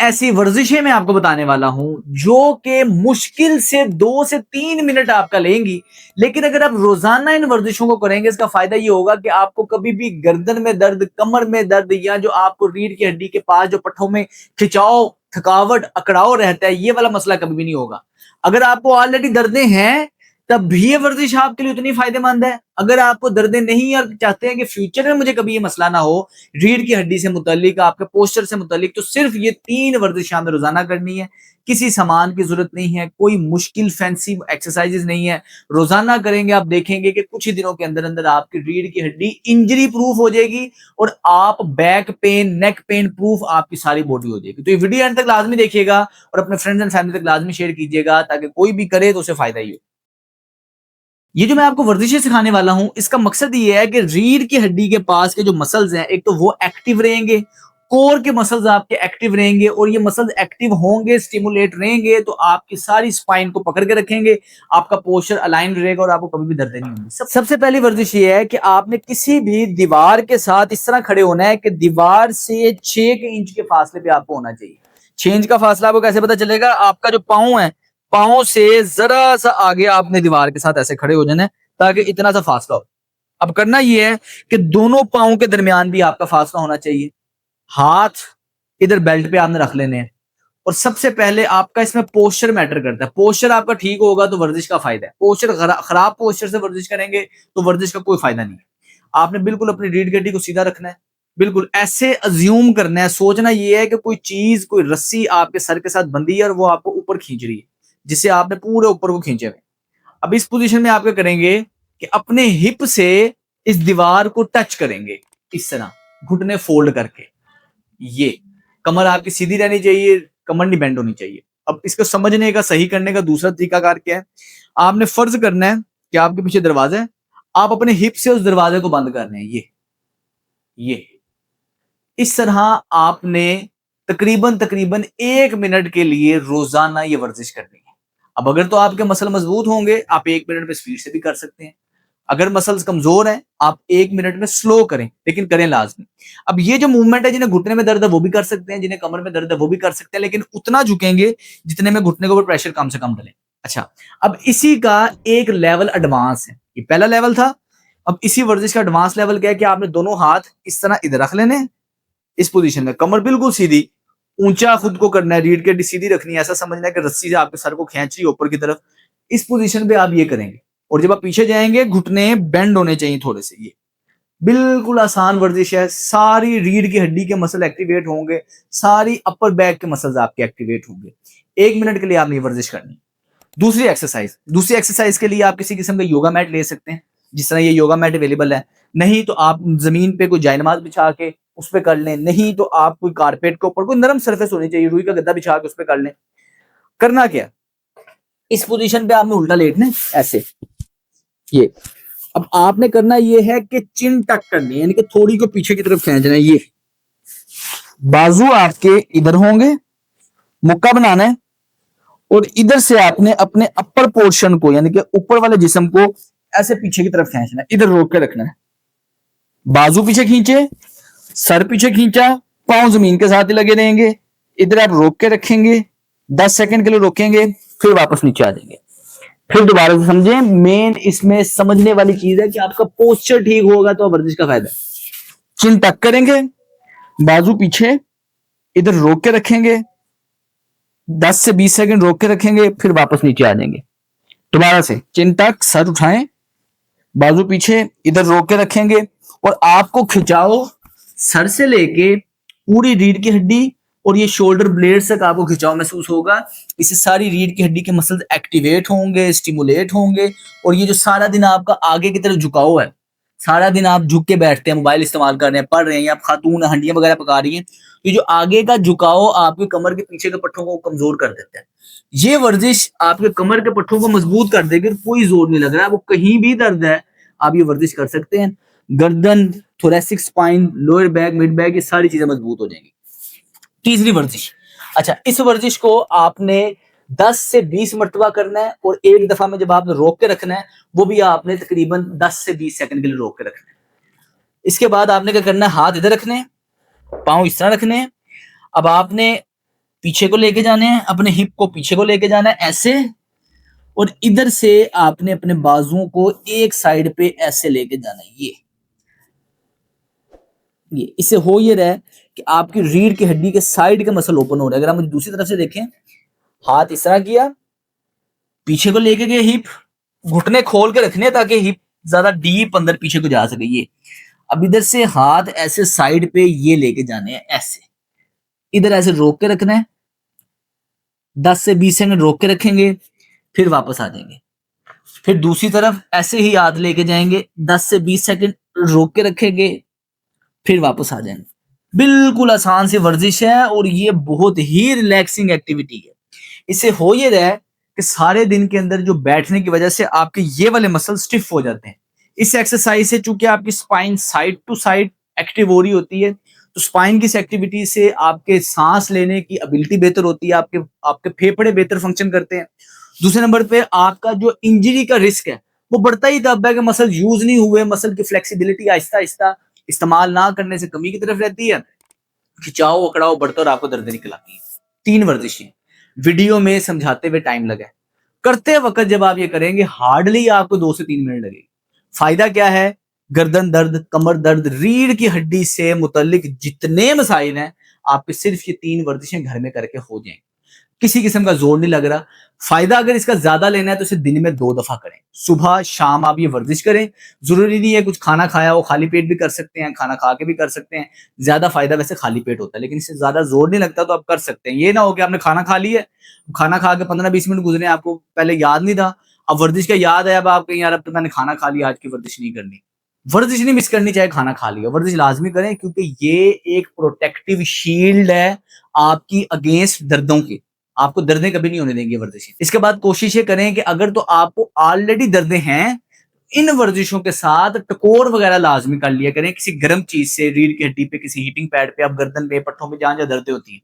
ऐसी वर्जिशें मैं आपको बताने वाला हूं जो कि मुश्किल से 2 से 3 मिनट आपका लेंगी, लेकिन अगर आप रोजाना इन वर्जिशों को करेंगे इसका फायदा ये होगा कि आपको कभी भी गर्दन में दर्द, कमर में दर्द या जो आपको रीढ़ की हड्डी के पास जो पट्टों में खिंचाव, थकावट, अकड़ाव रहता है, ये वाला मसला कभी भी नहीं होगा। अगर आपको ऑलरेडी दर्दें हैं तब भी ये वर्जिश आपके लिए उतनी फायदेमंद है। अगर आपको दर्दें नहीं और चाहते हैं कि फ्यूचर में मुझे कभी ये मसला ना हो रीढ़ की हड्डी से मुतालिक, आपके पोस्चर से मुतालिक, तो सिर्फ ये 3 वर्जिश हमें रोजाना करनी है। किसी सामान की जरूरत नहीं है, कोई मुश्किल फैंसी एक्सरसाइजेज नहीं है। रोजाना करेंगे आप देखेंगे कि कुछ ही दिनों के अंदर अंदर आपकी रीढ़ की हड्डी इंजरी प्रूफ हो जाएगी और आप back pain, neck pain proof आपकी सारी बॉडी हो जाएगी। तो ये वीडियो एंड तक लाजमी देखिएगा और अपने फ्रेंड्स एंड फैमिली तक लाजमी शेयर कीजिएगा ताकि कोई भी करे तो उसे फायदा ही हो। ये जो मैं आपको वर्जिशें सिखाने वाला हूं इसका मकसद ये है कि रीढ़ की हड्डी के पास के जो मसल्स हैं एक तो वो एक्टिव रहेंगे, कोर के मसल्स आपके एक्टिव रहेंगे और ये मसल्स एक्टिव होंगे, स्टिमुलेट रहेंगे तो आपकी सारी स्पाइन को पकड़ के रखेंगे, आपका पोस्चर अलाइन रहेगा और आपको कभी भी दर्द नहीं होगी। सबसे पहली वर्जिश ये है कि आपने किसी भी दीवार के साथ इस तरह खड़े होना है कि दीवार से 6 इंच के फासले पे आपको होना चाहिए। 6 इंच का फासला आपको कैसे पता चलेगा? आपका जो पाँव है, पाँव से जरा सा आगे आपने दीवार के साथ ऐसे खड़े हो जाना है ताकि इतना सा फासला हो। अब करना यह है कि दोनों पाँव के दरमियान भी आपका फासला होना चाहिए। हाथ इधर बेल्ट पे आपने रख लेने हैं और सबसे पहले आपका इसमें पोस्चर मैटर करता है। पोस्चर आपका ठीक होगा तो वर्जिश का फायदा है। पोस्चर खराब पोस्चर से वर्जिश करेंगे तो वर्जिश का कोई फायदा नहीं है। आपने बिल्कुल अपनी रीढ़ की हड्डी को सीधा रखना है, बिल्कुल ऐसे अज्यूम करना है, सोचना यह है कि कोई चीज, कोई रस्सी आपके सर के साथ बंधी है और वो आपको ऊपर खींच रही है, जिससे आपने पूरे ऊपर को खींचे हुए। अब इस पोजीशन में आप क्या करेंगे कि अपने हिप से इस दीवार को टच करेंगे इस तरह, घुटने फोल्ड करके। ये कमर आपकी सीधी रहनी चाहिए, कमर नहीं बेंड होनी चाहिए। अब इसको समझने का, सही करने का दूसरा तरीकाकार क्या है? आपने फर्ज करना है कि आपके पीछे दरवाजा है, आप अपने हिप से उस दरवाजे को बंद कर रहे हैं। ये इस तरह आपने तकरीबन 1 मिनट के लिए रोजाना ये वर्जिश करनी है। अब अगर तो आपके मसल मजबूत होंगे आप 1 मिनट में स्पीड से भी कर सकते हैं। अगर मसल्स कमजोर हैं आप 1 मिनट में स्लो करें, लेकिन करें लाजमी। अब ये जो मूवमेंट है, जिन्हें घुटने में दर्द है वो भी कर सकते हैं, जिन्हें कमर में दर्द है वो भी कर सकते हैं, लेकिन उतना झुकेंगे जितने में घुटने के ऊपर प्रेशर कम से कम डले। अच्छा, अब इसी का एक लेवल एडवांस है। ये पहला लेवल था। अब इसी वर्जिश का एडवांस लेवल क्या है कि आपने दोनों हाथ इस तरह इधर रख लेने, इस पोजीशन में, कमर बिल्कुल सीधी, ऊंचा खुद को करना है, रीढ़ की हड्डी सीधी रखनी है, ऐसा समझना है कि रस्सी से आपके सर को खींच रही है ऊपर की तरफ। इस पोजीशन पे आप ये करेंगे और जब आप पीछे जाएंगे घुटने बेंड होने चाहिए थोड़े से। ये बिल्कुल आसान वर्जिश है। सारी रीढ़ की हड्डी के मसल एक्टिवेट होंगे, सारी अपर बैक के मसल्स आपके एक्टिवेट होंगे। 1 मिनट के लिए आपने ये वर्जिश करनी। दूसरी एक्सरसाइज के लिए आप किसी किस्म का योगा मैट ले सकते हैं, जिस तरह ये योगा मैट अवेलेबल है। नहीं तो आप जमीन पे कोई जायनमाज बिछा के उस पर कर लें, नहीं तो आप कोई कारपेट के ऊपर कोई नरम सरफेस होनी चाहिए, रुई का गद्दा बिछा के उस पर कर लें। करना क्या, इस पोजीशन पे आपने उल्टा लेटना है ऐसे। ये अब आपने करना ये है कि चिन टक करनी है, यानी कि थोड़ी को पीछे की तरफ खींचना है। ये बाजू आपके इधर होंगे, मुक्का बनाना है और इधर से आपने अपने अपर पोर्शन को, यानी कि ऊपर वाले जिस्म को ऐसे पीछे की तरफ खींचना है, इधर रोक के रखना है। बाजू पीछे खींचे, सर पीछे खींचा, पांव जमीन के साथ ही लगे रहेंगे। इधर आप रोक के रखेंगे, 10 सेकंड के लिए रोकेंगे, फिर वापस नीचे आ जाएंगे। फिर दोबारा से समझें, मेन इसमें समझने वाली चीज है कि आपका पोस्चर ठीक होगा तो वर्जिश का फायदा है। चिन टक करेंगे, बाजू पीछे, इधर रोक के रखेंगे, 10 से 20 सेकंड रोक के रखेंगे, फिर वापस नीचे आ जाएंगे। दोबारा से चिन टक, सर उठाएं, बाजू पीछे, इधर रोक के रखेंगे और आपको खिंचाओ सर से लेके पूरी रीढ़ की हड्डी और ये शोल्डर ब्लेड तक आपको खिंचाव महसूस होगा। इससे सारी रीढ़ की हड्डी के मसल्स एक्टिवेट होंगे, स्टिमुलेट होंगे और ये जो सारा दिन आपका आगे की तरफ झुकाव है, सारा दिन आप झुक के बैठते हैं, मोबाइल इस्तेमाल कर रहे हैं, पढ़ रहे हैं, या आप खातून हंडियां वगैरह पका रही हैं, ये जो आगे का झुकाव आपके कमर के पीछे के पट्टों को कमजोर कर देता है। ये वर्जिश आपके कमर के पट्टों को मजबूत कर देगी, कोई जोर नहीं लग रहा है, वो कहीं भी दर्द है आप ये वर्जिश कर सकते हैं। गर्दन, thoracic spine, lower back, mid back, ये सारी चीजें मजबूत हो जाएंगी। तीसरी वर्जिश, अच्छा, इस वर्जिश को आपने 10 से 20 मरतबा करना है और एक दफा में जब आपने रोक के रखना है वो भी आपने तकरीबन 10 से 20 सेकंड के लिए रोक के रखना है। इसके बाद आपने क्या करना है, हाथ इधर रखने हैं, पांव इस तरह रखने हैं। अब आपने पीछे को लेके जाने हैं, अपने हिप को पीछे को लेके जाना है ऐसे, और इधर से आपने अपने बाजुओं को एक साइड पे ऐसे लेके जाना है। ये इससे हो ये रहा है कि आपकी रीढ़ की हड्डी के साइड के मसल ओपन हो रहे हैं। अगर आप मुझे दूसरी तरफ से देखें, हाथ इस तरह किया, पीछे को लेके गए, हिप घुटने खोल के रखने ताकि हिप ज्यादा डीप अंदर पीछे को जा सके। ये अब इधर से हाथ ऐसे साइड पे ये लेके जाने हैं ऐसे, इधर ऐसे रोक के रखना है, 10 से 20 सेकंड रोक के रखेंगे, फिर वापस आ जाएंगे। फिर दूसरी तरफ ऐसे ही हाथ लेके जाएंगे, 10 से 20 सेकंड रोक के रखेंगे, फिर वापस आ जाएंगे। बिल्कुल आसान सी वर्जिश है और ये बहुत ही रिलैक्सिंग एक्टिविटी है। इससे हो ये रहा है कि सारे दिन के अंदर जो बैठने की वजह से आपके ये वाले मसल स्टिफ हो जाते हैं। इस एक्सरसाइज से चूंकि आपकी spine side to side active हो रही होती है, तो स्पाइन की इस एक्टिविटी से आपके सांस लेने की एबिलिटी बेहतर होती है, आपके आपके फेफड़े बेहतर फंक्शन करते हैं। दूसरे नंबर पे आपका जो इंजरी का रिस्क है वो बढ़ता ही तब है कि मसल यूज नहीं हुए, मसल की फ्लेक्सिबिलिटी आहिस्ता आहिस्ता इस्तेमाल ना करने से कमी की तरफ रहती है, खिंचाओ अकड़ाओ बढ़ता और आपको दर्द निकल आती है। 3 वर्जिशें वीडियो में समझाते हुए टाइम लगा है, करते वक्त जब आप ये करेंगे हार्डली आपको 2 से 3 मिनट लगेगी। फायदा क्या है? गर्दन दर्द, कमर दर्द, रीढ़ की हड्डी से मुतल्लिक जितने मसाइल हैं आपके सिर्फ ये 3 वर्जिशें घर में करके हो जाएंगे। किसी किस्म का जोर नहीं लग रहा। फायदा अगर इसका ज्यादा लेना है तो इसे दिन में 2 दफा करें, सुबह शाम आप ये वर्जिश करें। जरूरी नहीं है कुछ खाना खाया हो, खाली पेट भी कर सकते हैं, खाना खा के भी कर सकते हैं। ज्यादा फायदा वैसे खाली पेट होता है, लेकिन इससे ज्यादा जोर नहीं लगता तो आप कर सकते हैं। ये ना हो कि आपने खाना खा लिया, खाना खा के 15-20 मिनट गुजरे, आपको पहले याद नहीं था, अब वर्जिश का याद है, अब आप कहीं यार अब तो मैंने खाना खा लिया, आज की वर्जिश नहीं करनी। वर्जिश नहीं मिस करनी, चाहे खाना खा लिया, वर्जिश लाजमी करें, क्योंकि ये एक प्रोटेक्टिव शील्ड है आपकी अगेंस्ट दर्दों की। आपको दर्दें कभी नहीं होने देंगे वर्जिशें। इसके बाद कोशिश ये करें कि अगर तो आपको ऑलरेडी दर्दें हैं, इन वर्जिशों के साथ टकोर वगैरह लाजमी कर लिया करें किसी गर्म चीज से, रीढ़ की हड्डी पे, किसी हीटिंग पैड पे, आप गर्दन पे, पट्टों पे, जहां जहां दर्दें होती हैं,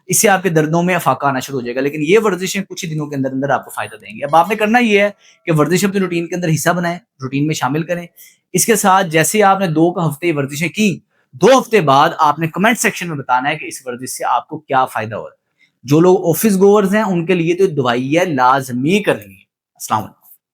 इससे आपके दर्दों में अफाका आना शुरू हो जाएगा। लेकिन ये वर्जिशें कुछ ही दिनों के अंदर अंदर आपको फायदा देंगे। अब आपने करना ये है कि वर्जिश अपनी रूटीन के अंदर हिस्सा बनाएं, रूटीन में शामिल करें। इसके साथ जैसे आपने 2 हफ्ते वर्जिशें की, 2 हफ्ते बाद आपने कमेंट सेक्शन में बताना है कि इस वर्जिश से आपको क्या फायदा हो रहा है। जो लोग ऑफिस गोवर्स हैं उनके लिए तो दवाई है, लाजमी करनी है। अस्सलाम वालेकुम।